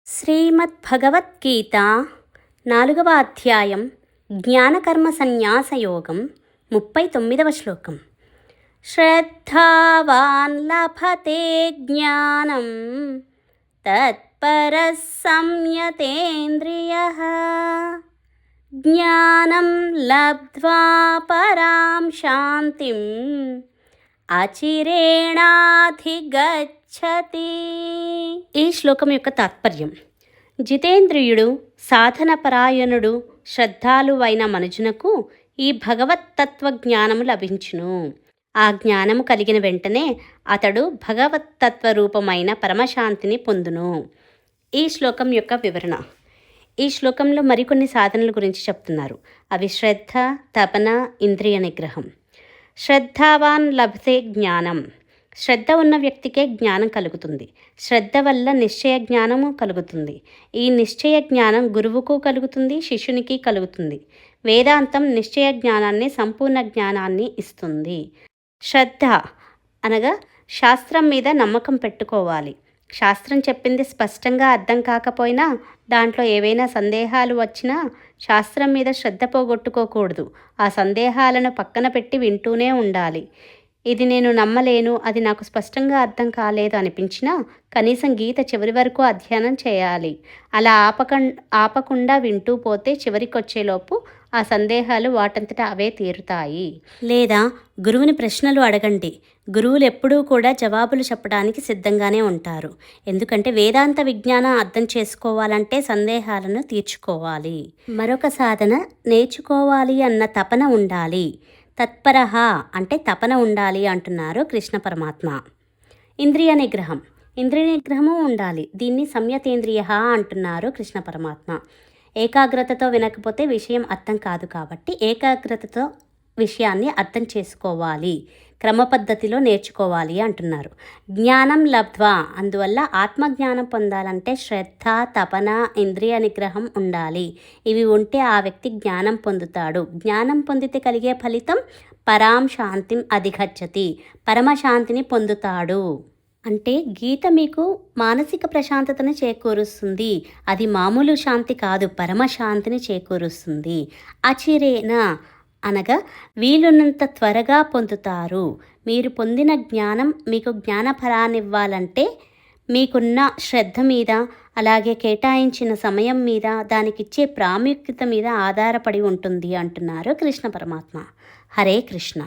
శ్రీమద్భగవద్గీత 4వ అధ్యాయం జ్ఞానకర్మ సన్యాసయోగం 39వ శ్లోకం. శ్రద్ధావాన్ లభతే జ్ఞానం తత్పరః సంయతేంద్రియః జ్ఞానం లబ్ధ్వా పరాం శాంతిం అచిరేణాధిగచ్చతి. ఈ శ్లోకం యొక్క తాత్పర్యం: జితేంద్రియుడు, సాధనపరాయణుడు, శ్రద్ధాలువైన మనుజునకు ఈ భగవత్తత్వ జ్ఞానము లభించును. ఆ జ్ఞానము కలిగిన వెంటనే అతడు భగవత్తత్వ రూపమైన పరమశాంతిని పొందును. ఈ శ్లోకం యొక్క వివరణ. ఈ శ్లోకంలో మరికొన్ని సాధనల గురించి చెప్తున్నారు. అవి శ్రద్ధ, తపన, ఇంద్రియ నిగ్రహం. శ్రద్ధావాన్ లభతే జ్ఞానం. శ్రద్ధ ఉన్న వ్యక్తికే జ్ఞానం కలుగుతుంది. శ్రద్ధ వల్ల నిశ్చయ జ్ఞానము కలుగుతుంది. ఈ నిశ్చయ జ్ఞానం గురువుకు కలుగుతుంది, శిష్యునికి కలుగుతుంది. వేదాంతం నిశ్చయ జ్ఞానాన్ని, సంపూర్ణ జ్ఞానాన్ని ఇస్తుంది. శ్రద్ధ అనగా శాస్త్రం మీద నమ్మకం పెట్టుకోవాలి. శాస్త్రం చెప్పింది స్పష్టంగా అర్థం కాకపోయినా, దాంట్లో ఏవైనా సందేహాలు వచ్చినా శాస్త్రం మీద శ్రద్ధ పోగొట్టుకోకూడదు. ఆ సందేహాలను పక్కన పెట్టి వింటూనే ఉండాలి. ఇది నేను నమ్మలేను, అది నాకు స్పష్టంగా అర్థం కాలేదు అనిపించినా కనీసం గీత చివరి వరకు అధ్యయనం చేయాలి. అలా ఆపకుండా వింటూ పోతే చివరికొచ్చేలోపు ఆ సందేహాలు వాటంతట అవే తీరుతాయి. లేదా గురువుని ప్రశ్నలు అడగండి. గురువులు ఎప్పుడూ కూడా జవాబులు చెప్పడానికి సిద్ధంగానే ఉంటారు. ఎందుకంటే వేదాంత విజ్ఞానం అర్థం చేసుకోవాలంటే సందేహాలను తీర్చుకోవాలి. మరొక సాధన నేర్చుకోవాలి అన్న తపన ఉండాలి. తత్పరః అంటే తపన ఉండాలి అంటున్నారు కృష్ణ పరమాత్మ. ఇంద్రియ నిగ్రహం. ఇంద్రియ నిగ్రహము ఉండాలి. దీన్ని సంయతేంద్రియ అంటున్నారు కృష్ణ పరమాత్మ. ఏకాగ్రతతో వినకపోతే విషయం అర్థం కాదు కాబట్టి ఏకాగ్రతతో విషయాన్ని అర్థం చేసుకోవాలి, క్రమపద్ధతిలో నేర్చుకోవాలి అంటున్నారు. జ్ఞానం లబ్ధ్వా. అందువల్ల ఆత్మజ్ఞానం పొందాలంటే శ్రద్ధ, తపన, ఇంద్రియ నిగ్రహం ఉండాలి. ఇవి ఉంటే ఆ వ్యక్తి జ్ఞానం పొందుతాడు. జ్ఞానం పొందితే కలిగే ఫలితం పరాం శాంతిం అధిగచ్చతి. పరమశాంతిని పొందుతాడు. అంటే గీత మీకు మానసిక ప్రశాంతతను చేకూరుస్తుంది. అది మామూలు శాంతి కాదు, పరమశాంతిని చేకూరుస్తుంది. అచిరేణ అనగా వీలున్నంత త్వరగా పొందుతారు. మీరు పొందిన జ్ఞానం మీకు జ్ఞానఫలాన్నివ్వాలంటే మీకున్న శ్రద్ధ మీద, అలాగే కేటాయించిన సమయం మీద, దానికిచ్చే ప్రాముఖ్యత మీద ఆధారపడి ఉంటుంది అంటున్నారు కృష్ణ పరమాత్మ. హరే కృష్ణ.